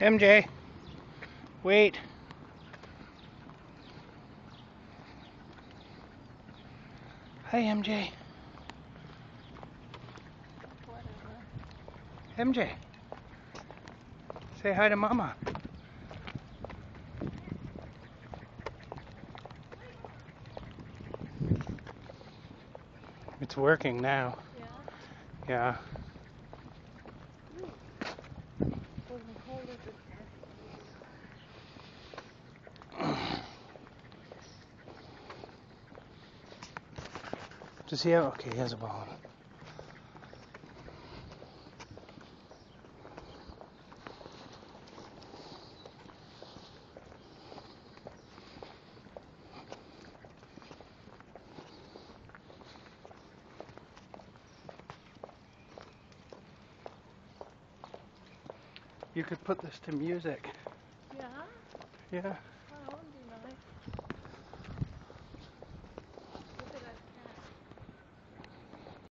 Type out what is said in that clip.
MJ, wait. Hi, MJ. MJ, say hi to Mama. It's working now. Yeah? Yeah. Wasn't cold as it Does he have? Okay, he has a ball. You could put this to music. Yeah? Yeah.